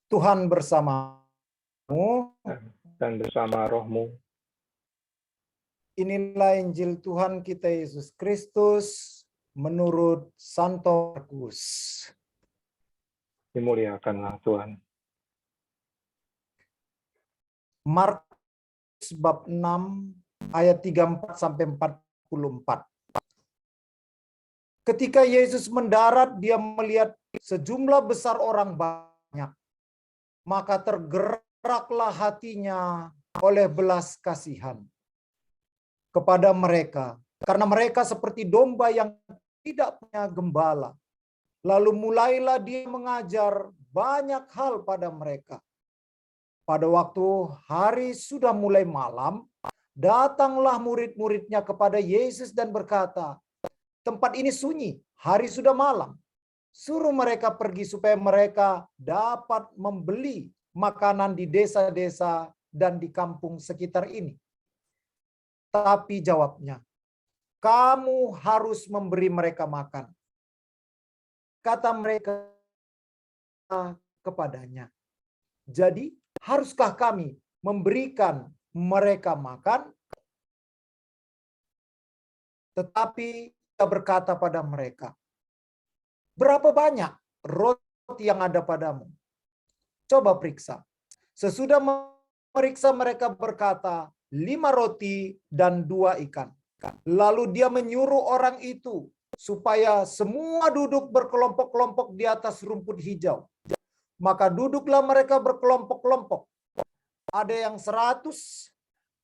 Tuhan bersamamu. Dan bersama rohmu. Inilah Injil Tuhan kita Yesus Kristus menurut Santo Markus. Dimuliakanlah Tuhan. Markus bab 6 ayat 34 sampai 44. Ketika Yesus mendarat, dia melihat sejumlah besar orang banyak. Maka tergeraklah hatinya oleh belas kasihan kepada mereka, karena mereka seperti domba yang tidak punya gembala. Lalu mulailah dia mengajar banyak hal pada mereka. Pada waktu hari sudah mulai malam, datanglah murid-muridnya kepada Yesus dan berkata, "Tempat ini sunyi, hari sudah malam. Suruh mereka pergi supaya mereka dapat membeli makanan di desa-desa dan di kampung sekitar ini." Tapi jawabnya, "Kamu harus memberi mereka makan." Kata mereka kepadanya, "Jadi haruskah kami memberikan mereka makan?" Tetapi dia berkata pada mereka, "Berapa banyak roti yang ada padamu? Coba periksa." Sesudah memeriksa, mereka berkata, 5 roti dan 2 ikan. Lalu dia menyuruh orang itu supaya semua duduk berkelompok-kelompok di atas rumput hijau. Maka duduklah mereka berkelompok-kelompok. Ada yang 100,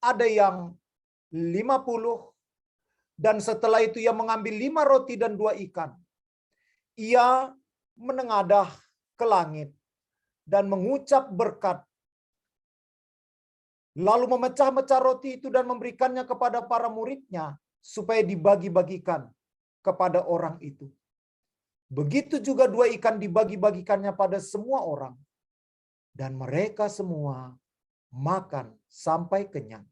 ada yang 50. Dan setelah itu ia mengambil 5 roti dan 2 ikan. Ia menengadah ke langit dan mengucap berkat. Lalu memecah-mecah roti itu dan memberikannya kepada para muridnya supaya dibagi-bagikan kepada orang itu. Begitu juga 2 ikan dibagi-bagikannya pada semua orang. Dan mereka semua makan sampai kenyang.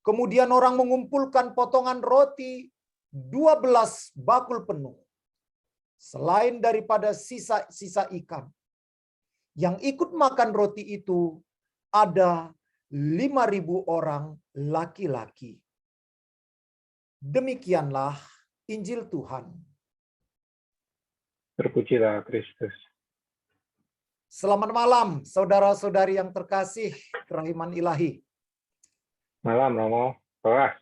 Kemudian orang mengumpulkan potongan roti 12 bakul penuh. Selain daripada sisa-sisa ikan. Yang ikut makan roti itu ada 5.000 orang laki-laki. Demikianlah Injil Tuhan. Terpujilah Kristus. Selamat malam, saudara-saudari yang terkasih, kerahiman ilahi. Malam, Romo. Horas.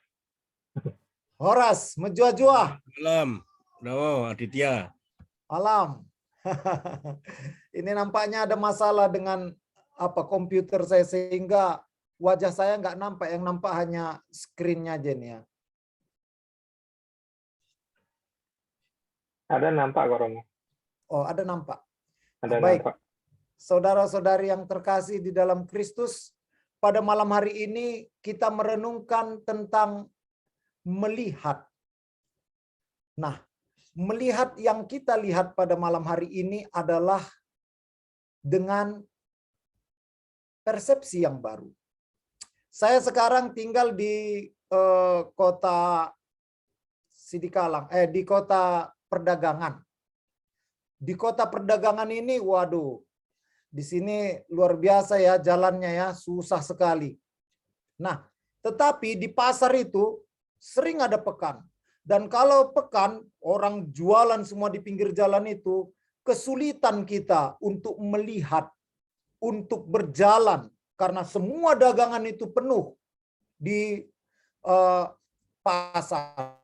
Horas, menjua-jua. Malam, Romo, Aditya. Malam. Ini nampaknya ada masalah dengan komputer saya sehingga wajah saya nggak nampak, yang nampak hanya screen-nya aja nih ya. Ada nampak kok, Romo. Oh, ada nampak. Ada Baik. nampak. Saudara-saudari yang terkasih di dalam Kristus, pada malam hari ini kita merenungkan tentang melihat. Nah, melihat yang kita lihat pada malam hari ini adalah dengan persepsi yang baru. Saya sekarang tinggal di kota Sidikalang, di kota perdagangan. Di kota perdagangan ini, waduh, di sini luar biasa ya jalannya ya, susah sekali. Nah, tetapi di pasar itu sering ada pekan. Dan kalau pekan, orang jualan semua di pinggir jalan itu, kesulitan kita untuk melihat, untuk berjalan. Karena semua dagangan itu penuh di pasar.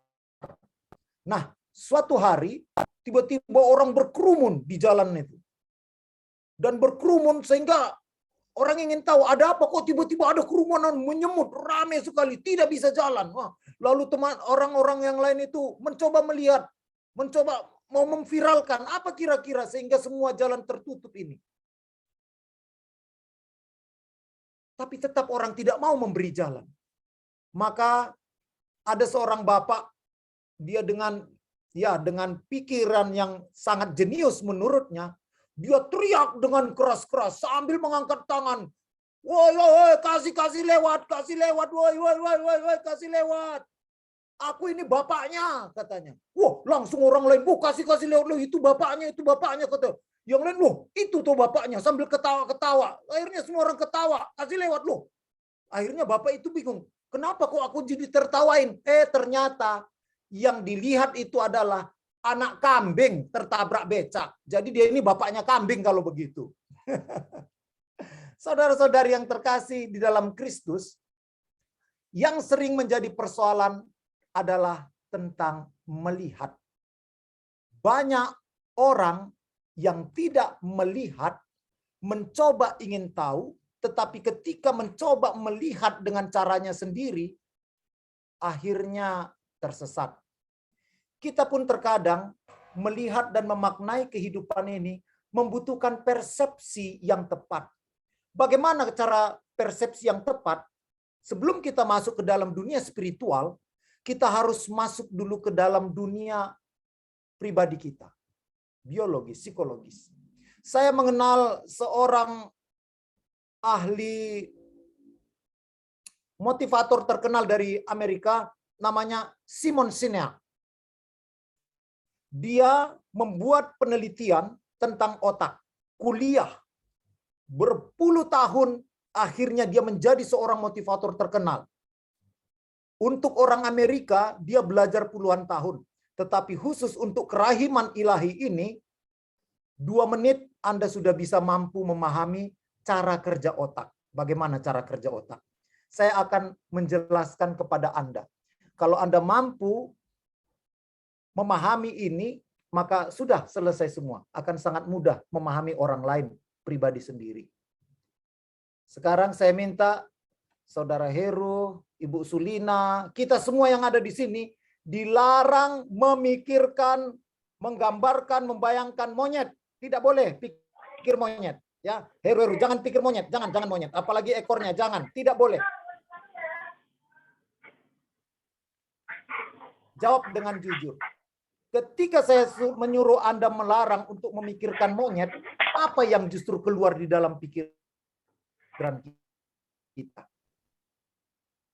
Nah, suatu hari, tiba-tiba orang berkerumun di jalan itu. Dan berkerumun sehingga orang ingin tahu ada apa, kok tiba-tiba ada kerumunan menyemut ramai sekali, tidak bisa jalan. Wah, lalu orang-orang yang lain itu mencoba melihat, mencoba mau memviralkan apa kira-kira sehingga semua jalan tertutup ini. Tapi tetap orang tidak mau memberi jalan. Maka ada seorang bapak, dia dengan pikiran yang sangat jenius menurutnya, dia teriak dengan keras-keras sambil mengangkat tangan. Woi, kasih lewat, woi, kasih lewat. Aku ini bapaknya, katanya. Wah, langsung orang lain, kasih lewat, itu bapaknya, kata. Yang lain, loh, itu tuh bapaknya sambil ketawa-ketawa. Akhirnya semua orang ketawa, kasih lewat loh. Akhirnya bapak itu bingung. Kenapa kok aku jadi tertawain? Ternyata yang dilihat itu adalah anak kambing tertabrak becak. Jadi dia ini bapaknya kambing kalau begitu. Saudara-saudari yang terkasih di dalam Kristus, yang sering menjadi persoalan adalah tentang melihat. Banyak orang yang tidak melihat, mencoba ingin tahu, tetapi ketika mencoba melihat dengan caranya sendiri, akhirnya tersesat. Kita pun terkadang melihat dan memaknai kehidupan ini membutuhkan persepsi yang tepat. Bagaimana cara persepsi yang tepat? Sebelum kita masuk ke dalam dunia spiritual, kita harus masuk dulu ke dalam dunia pribadi kita. Biologis, psikologis. Saya mengenal seorang ahli motivator terkenal dari Amerika, namanya Simon Sinek. Dia membuat penelitian tentang otak. Kuliah berpuluh tahun, akhirnya dia menjadi seorang motivator terkenal. Untuk orang Amerika, dia belajar puluhan tahun. Tetapi khusus untuk kerahiman ilahi ini, 2 menit Anda sudah bisa mampu memahami cara kerja otak. Bagaimana cara kerja otak? Saya akan menjelaskan kepada Anda. Kalau Anda mampu memahami ini, maka sudah selesai semua. Akan sangat mudah memahami orang lain, pribadi sendiri. Sekarang saya minta Saudara Heru, Ibu Sulina, kita semua yang ada di sini dilarang memikirkan, menggambarkan, membayangkan monyet. Tidak boleh pikir monyet. Ya, Heru, jangan pikir monyet, jangan monyet. Apalagi ekornya, jangan, tidak boleh. Jawab dengan jujur. Ketika saya menyuruh Anda melarang untuk memikirkan monyet, apa yang justru keluar di dalam pikiran kita?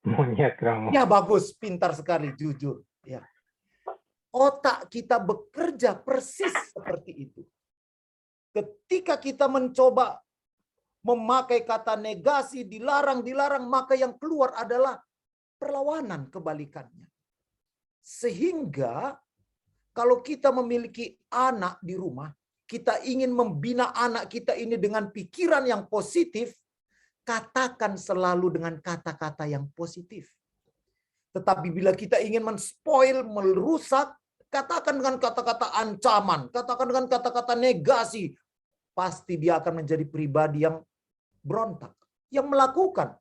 Monyet, Romo. Ya bagus, pintar sekali, jujur. Ya. Otak kita bekerja persis seperti itu. Ketika kita mencoba memakai kata negasi, dilarang, maka yang keluar adalah perlawanan kebalikannya. Sehingga kalau kita memiliki anak di rumah, kita ingin membina anak kita ini dengan pikiran yang positif, katakan selalu dengan kata-kata yang positif. Tetapi bila kita ingin menspoil, merusak, katakan dengan kata-kata ancaman, katakan dengan kata-kata negasi, pasti dia akan menjadi pribadi yang berontak, yang melakukan,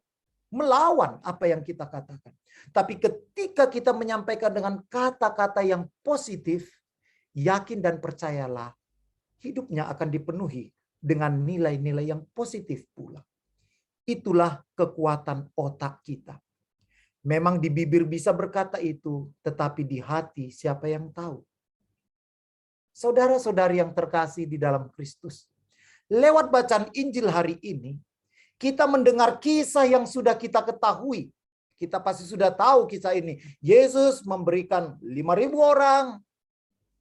melawan apa yang kita katakan. Tapi ketika kita menyampaikan dengan kata-kata yang positif, yakin dan percayalah, hidupnya akan dipenuhi dengan nilai-nilai yang positif pula. Itulah kekuatan otak kita. Memang di bibir bisa berkata itu, tetapi di hati siapa yang tahu? Saudara-saudari yang terkasih di dalam Kristus, lewat bacaan Injil hari ini, kita mendengar kisah yang sudah kita ketahui. Kita pasti sudah tahu kisah ini. Yesus memberikan 5.000 orang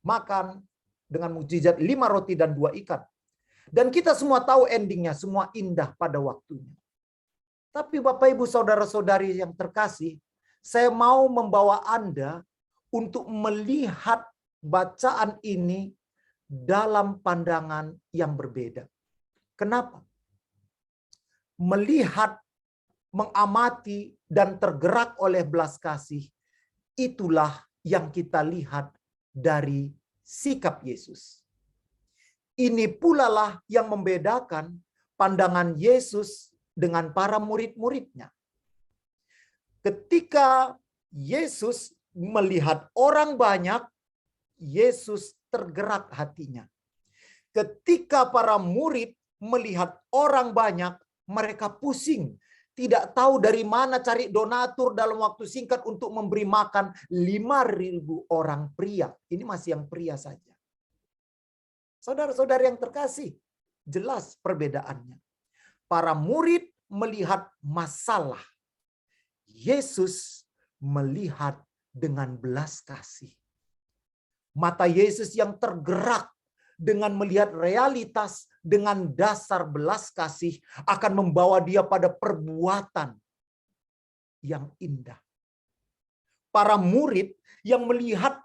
makan dengan mukjizat 5 roti dan 2 ikan. Dan kita semua tahu endingnya, semua indah pada waktunya. Tapi Bapak Ibu Saudara-saudari yang terkasih, saya mau membawa Anda untuk melihat bacaan ini dalam pandangan yang berbeda. Kenapa? Melihat, mengamati, dan tergerak oleh belas kasih, itulah yang kita lihat dari sikap Yesus. Ini pula lah yang membedakan pandangan Yesus dengan para murid-muridnya. Ketika Yesus melihat orang banyak, Yesus tergerak hatinya. Ketika para murid melihat orang banyak, mereka pusing. Tidak tahu dari mana cari donatur dalam waktu singkat untuk memberi makan 5.000 orang pria. Ini masih yang pria saja. Saudara-saudara yang terkasih, jelas perbedaannya. Para murid melihat masalah. Yesus melihat dengan belas kasih. Mata Yesus yang tergerak dengan melihat realitas dengan dasar belas kasih akan membawa dia pada perbuatan yang indah. Para murid yang melihat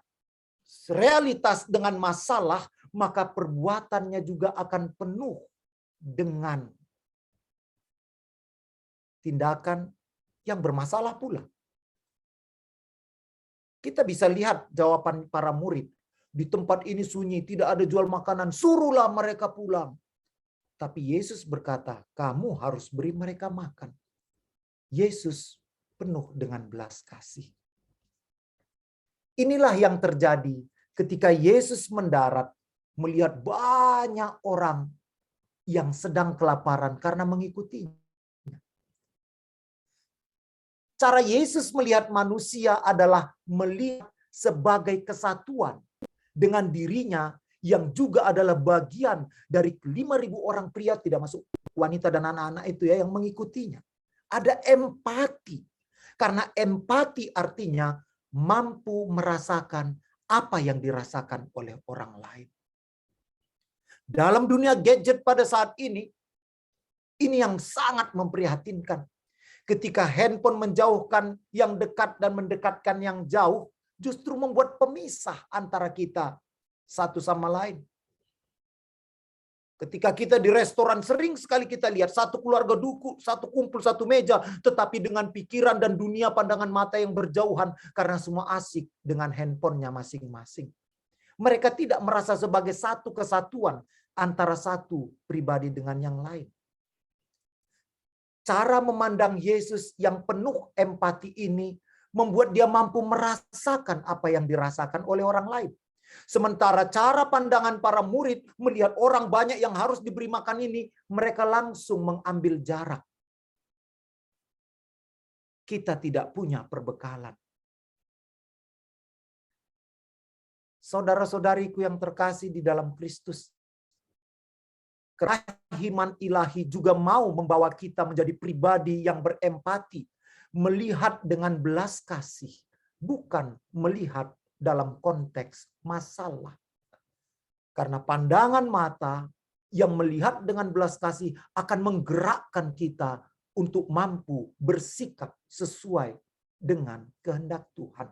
realitas dengan masalah, maka perbuatannya juga akan penuh dengan tindakan yang bermasalah pula. Kita bisa lihat jawaban para murid. Di tempat ini sunyi, tidak ada jual makanan, suruhlah mereka pulang. Tapi Yesus berkata, kamu harus beri mereka makan. Yesus penuh dengan belas kasih. Inilah yang terjadi ketika Yesus mendarat, melihat banyak orang yang sedang kelaparan karena mengikutinya. Cara Yesus melihat manusia adalah melihat sebagai kesatuan dengan dirinya yang juga adalah bagian dari 5.000 orang pria, tidak masuk wanita dan anak-anak itu ya, yang mengikutinya. Ada empati. Karena empati artinya mampu merasakan apa yang dirasakan oleh orang lain. Dalam dunia gadget pada saat ini yang sangat memprihatinkan. Ketika handphone menjauhkan yang dekat dan mendekatkan yang jauh, justru membuat pemisah antara kita satu sama lain. Ketika kita di restoran, sering sekali kita lihat satu keluarga satu kumpul satu meja, tetapi dengan pikiran dan dunia pandangan mata yang berjauhan karena semua asik dengan handphonenya masing-masing. Mereka tidak merasa sebagai satu kesatuan antara satu pribadi dengan yang lain. Cara memandang Yesus yang penuh empati ini membuat dia mampu merasakan apa yang dirasakan oleh orang lain. Sementara cara pandangan para murid melihat orang banyak yang harus diberi makan ini, mereka langsung mengambil jarak. Kita tidak punya perbekalan. Saudara-saudariku yang terkasih di dalam Kristus, kerahiman ilahi juga mau membawa kita menjadi pribadi yang berempati, melihat dengan belas kasih, bukan melihat dalam konteks masalah. Karena pandangan mata yang melihat dengan belas kasih akan menggerakkan kita untuk mampu bersikap sesuai dengan kehendak Tuhan.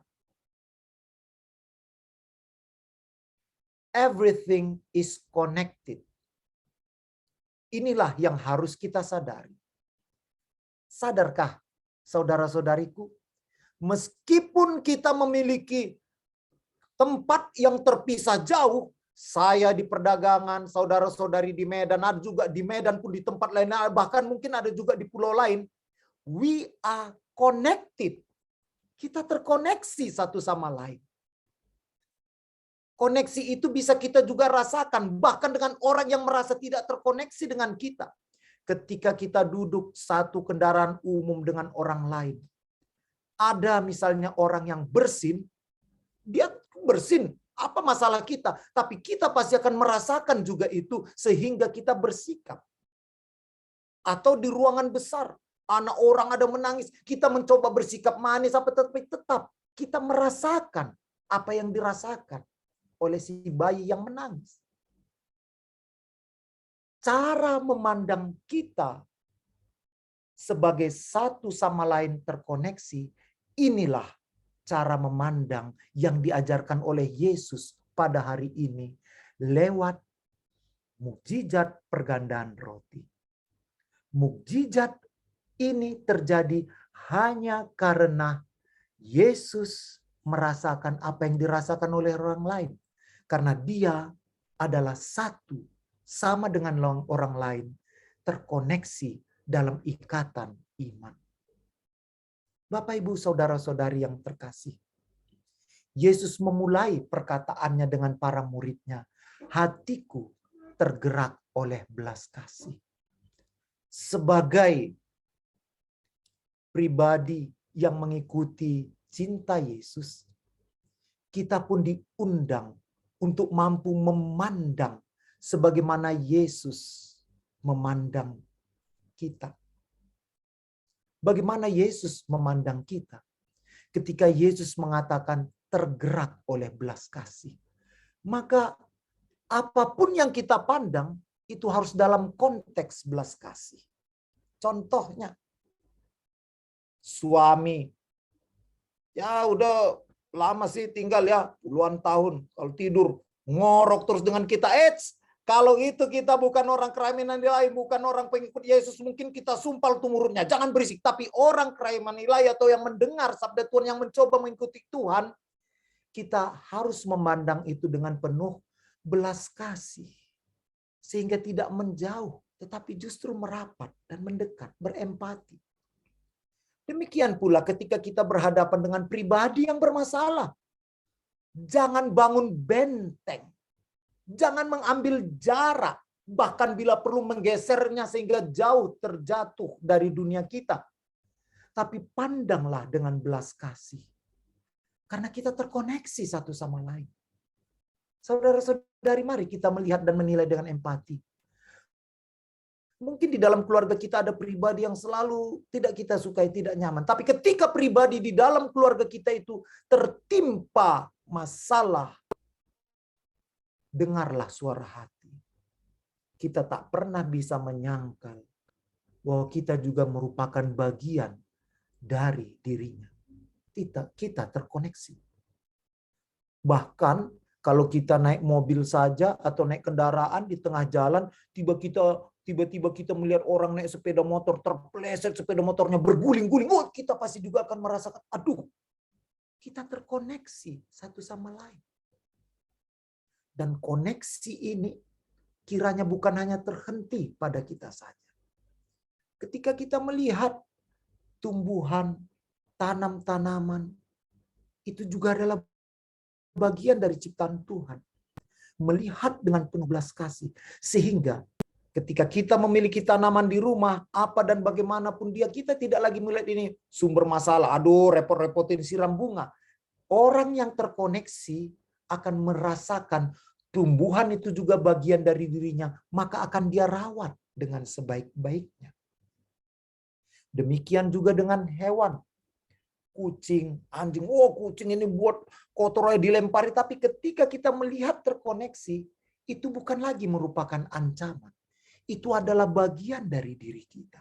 Everything is connected. Inilah yang harus kita sadari. Sadarkah saudara-saudariku, meskipun kita memiliki tempat yang terpisah jauh, saya di perdagangan, saudara-saudari di Medan, ada juga di Medan pun di tempat lain, bahkan mungkin ada juga di pulau lain. We are connected. Kita terkoneksi satu sama lain. Koneksi itu bisa kita juga rasakan bahkan dengan orang yang merasa tidak terkoneksi dengan kita. Ketika kita duduk satu kendaraan umum dengan orang lain. Ada misalnya orang yang bersin, dia bersin, apa masalah kita? Tapi kita pasti akan merasakan juga itu sehingga kita bersikap. Atau di ruangan besar, anak orang ada menangis, kita mencoba bersikap manis, tapi tetap kita merasakan apa yang dirasakan oleh si bayi yang menangis. Cara memandang kita sebagai satu sama lain terkoneksi, inilah cara memandang yang diajarkan oleh Yesus pada hari ini lewat mukjizat pergandaan roti. Mukjizat ini terjadi hanya karena Yesus merasakan apa yang dirasakan oleh orang lain. Karena dia adalah satu sama dengan orang lain, terkoneksi dalam ikatan iman. Bapak, Ibu, saudara-saudari yang terkasih, Yesus memulai perkataannya dengan para muridnya. Hatiku tergerak oleh belas kasih. Sebagai pribadi yang mengikuti cinta Yesus, kita pun diundang untuk mampu memandang sebagaimana Yesus memandang kita. Bagaimana Yesus memandang kita? Ketika Yesus mengatakan tergerak oleh belas kasih. Maka apapun yang kita pandang itu harus dalam konteks belas kasih. Contohnya, suami, ya udah lama sih tinggal ya, puluhan tahun. Kalau tidur, ngorok terus dengan kita. Kalau itu kita bukan orang keraiminan nilai, bukan orang pengikut Yesus, mungkin kita sumpal tumurunnya. Jangan berisik. Tapi orang keraiminan nilai atau yang mendengar sabda Tuhan, yang mencoba mengikuti Tuhan, kita harus memandang itu dengan penuh belas kasih. Sehingga tidak menjauh, tetapi justru merapat dan mendekat, berempati. Demikian pula ketika kita berhadapan dengan pribadi yang bermasalah. Jangan bangun benteng. Jangan mengambil jarak. Bahkan bila perlu menggesernya sehingga jauh terjatuh dari dunia kita. Tapi pandanglah dengan belas kasih. Karena kita terkoneksi satu sama lain. Saudara-saudari, mari kita melihat dan menilai dengan empati. Mungkin di dalam keluarga kita ada pribadi yang selalu tidak kita sukai, tidak nyaman. Tapi ketika pribadi di dalam keluarga kita itu tertimpa masalah, dengarlah suara hati. Kita tak pernah bisa menyangkal bahwa kita juga merupakan bagian dari dirinya. Kita terkoneksi. Bahkan kalau kita naik mobil saja atau naik kendaraan di tengah jalan, tiba-tiba kita melihat orang naik sepeda motor, terpeleset sepeda motornya berguling-guling. Oh, kita pasti juga akan merasakan, aduh, kita terkoneksi satu sama lain. Dan koneksi ini kiranya bukan hanya terhenti pada kita saja. Ketika kita melihat tumbuhan, tanam-tanaman, itu juga adalah bagian dari ciptaan Tuhan. Melihat dengan penuh belas kasih. Sehingga ketika kita memiliki tanaman di rumah, apa dan bagaimanapun dia, kita tidak lagi melihat ini sumber masalah. Aduh, repot-repotin siram bunga. Orang yang terkoneksi akan merasakan tumbuhan itu juga bagian dari dirinya, maka akan dia rawat dengan sebaik-baiknya. Demikian juga dengan hewan. Kucing, anjing, kucing ini buat kotornya dilempari. Tapi ketika kita melihat terkoneksi, itu bukan lagi merupakan ancaman. Itu adalah bagian dari diri kita.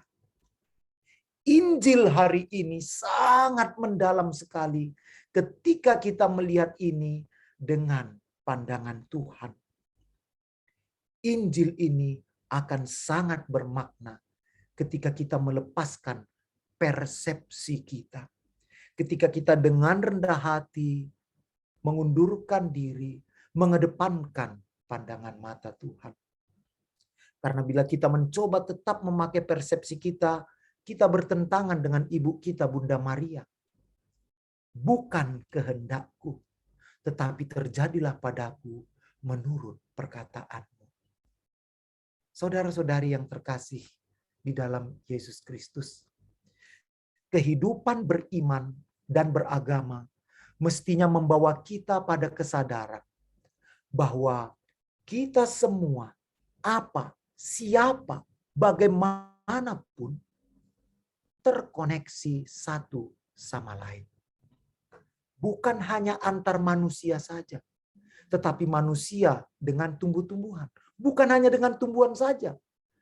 Injil hari ini sangat mendalam sekali ketika kita melihat ini dengan pandangan Tuhan. Injil ini akan sangat bermakna ketika kita melepaskan persepsi kita. Ketika kita dengan rendah hati, mengundurkan diri, mengedepankan pandangan mata Tuhan. Karena bila kita mencoba tetap memakai persepsi kita, kita bertentangan dengan ibu kita, Bunda Maria. Bukan kehendakku, tetapi terjadilah padaku menurut perkataanmu. Saudara-saudari yang terkasih di dalam Yesus Kristus, kehidupan beriman dan beragama mestinya membawa kita pada kesadaran bahwa kita semua, siapa, bagaimanapun, terkoneksi satu sama lain. Bukan hanya antar manusia saja, tetapi manusia dengan tumbuh-tumbuhan. Bukan hanya dengan tumbuhan saja,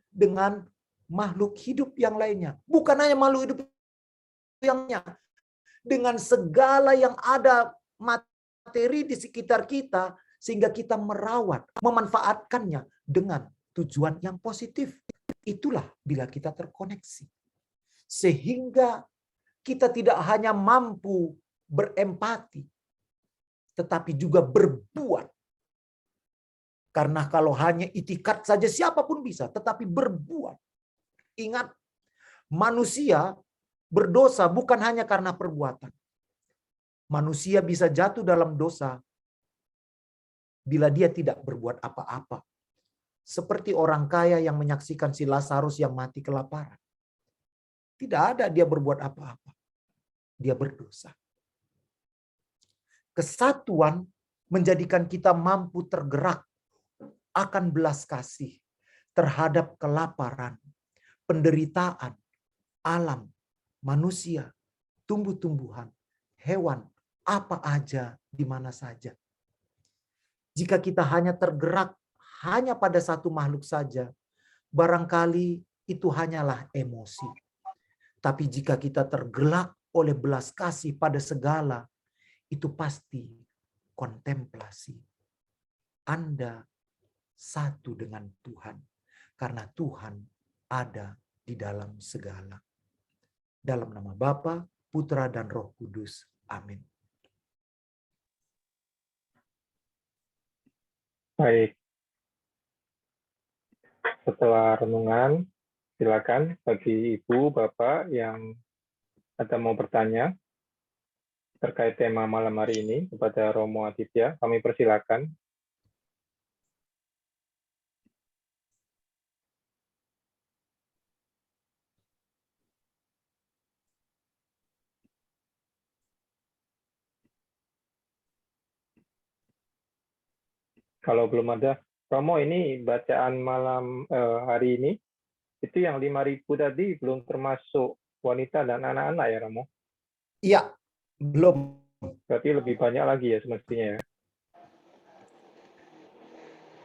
dengan makhluk hidup yang lainnya. Bukan hanya makhluk hidup yang lainnya, dengan segala yang ada materi di sekitar kita, sehingga kita merawat, memanfaatkannya dengan tujuan yang positif. Itulah bila kita terkoneksi. Sehingga kita tidak hanya mampu berempati, tetapi juga berbuat. Karena kalau hanya itikat saja siapapun bisa, tetapi berbuat. Ingat, manusia berdosa bukan hanya karena perbuatan. Manusia bisa jatuh dalam dosa bila dia tidak berbuat apa-apa. Seperti orang kaya yang menyaksikan si Lazarus yang mati kelaparan. Tidak ada dia berbuat apa-apa. Dia berdosa. Kesatuan menjadikan kita mampu tergerak akan belas kasih terhadap kelaparan, penderitaan, alam, manusia, tumbuh-tumbuhan, hewan, apa aja, di mana saja. Jika kita hanya tergerak hanya pada satu makhluk saja, barangkali itu hanyalah emosi. Tapi jika kita tergerak oleh belas kasih pada segala, itu pasti kontemplasi. Anda satu dengan Tuhan, karena Tuhan ada di dalam segala. Dalam nama Bapa, Putra, dan Roh Kudus. Amin. Baik. Setelah renungan, silakan bagi Ibu, Bapak yang ada mau bertanya terkait tema malam hari ini kepada Romo Aditya, kami persilakan. Kalau belum ada, Romo, ini bacaan malam hari ini, itu yang 5.000 tadi belum termasuk wanita dan anak-anak ya, Romo? Iya, belum. Berarti lebih banyak lagi ya semestinya ya?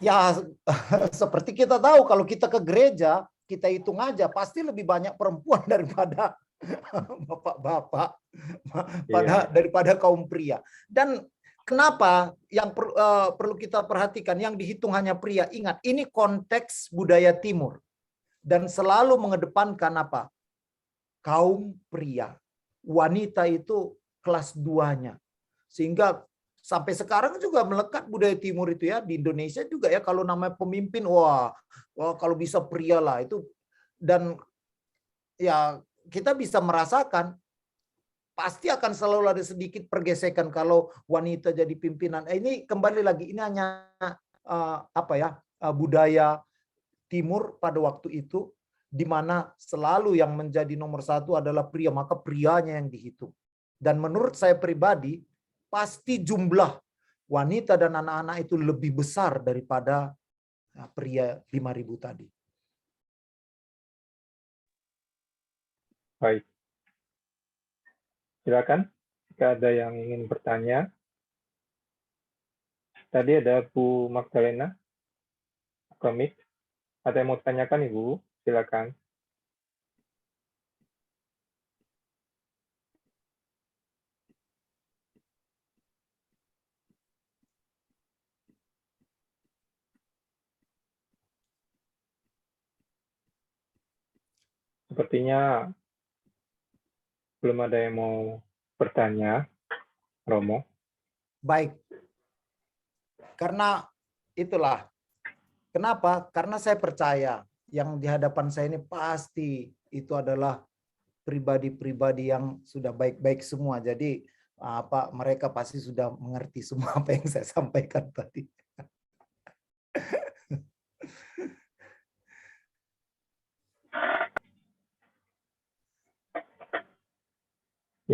Ya, seperti kita tahu kalau kita ke gereja, kita hitung aja, pasti lebih banyak perempuan daripada bapak-bapak, daripada kaum pria. Dan kenapa yang perlu kita perhatikan, yang dihitung hanya pria? Ingat, ini konteks budaya timur. Dan selalu mengedepankan apa? Kaum pria. Wanita itu kelas 2-nya. Sehingga sampai sekarang juga melekat budaya timur itu ya. Di Indonesia juga ya, kalau namanya pemimpin, wah kalau bisa pria lah itu. Dan ya kita bisa merasakan pasti akan selalu ada sedikit pergesekan kalau wanita jadi pimpinan. Ini kembali lagi, ini hanya budaya timur pada waktu itu, di mana selalu yang menjadi nomor satu adalah pria, maka prianya yang dihitung. Dan menurut saya pribadi, pasti jumlah wanita dan anak-anak itu lebih besar daripada pria 5.000 tadi. Baik. Silakan jika ada yang ingin bertanya. Tadi ada Bu Magdalena, komik. Ada yang mau tanyakan Ibu? Silakan. Sepertinya belum ada yang mau bertanya, Romo. Baik. Karena itulah. Kenapa? Karena saya percaya yang di hadapan saya ini pasti itu adalah pribadi-pribadi yang sudah baik-baik semua. Jadi mereka pasti sudah mengerti semua apa yang saya sampaikan tadi.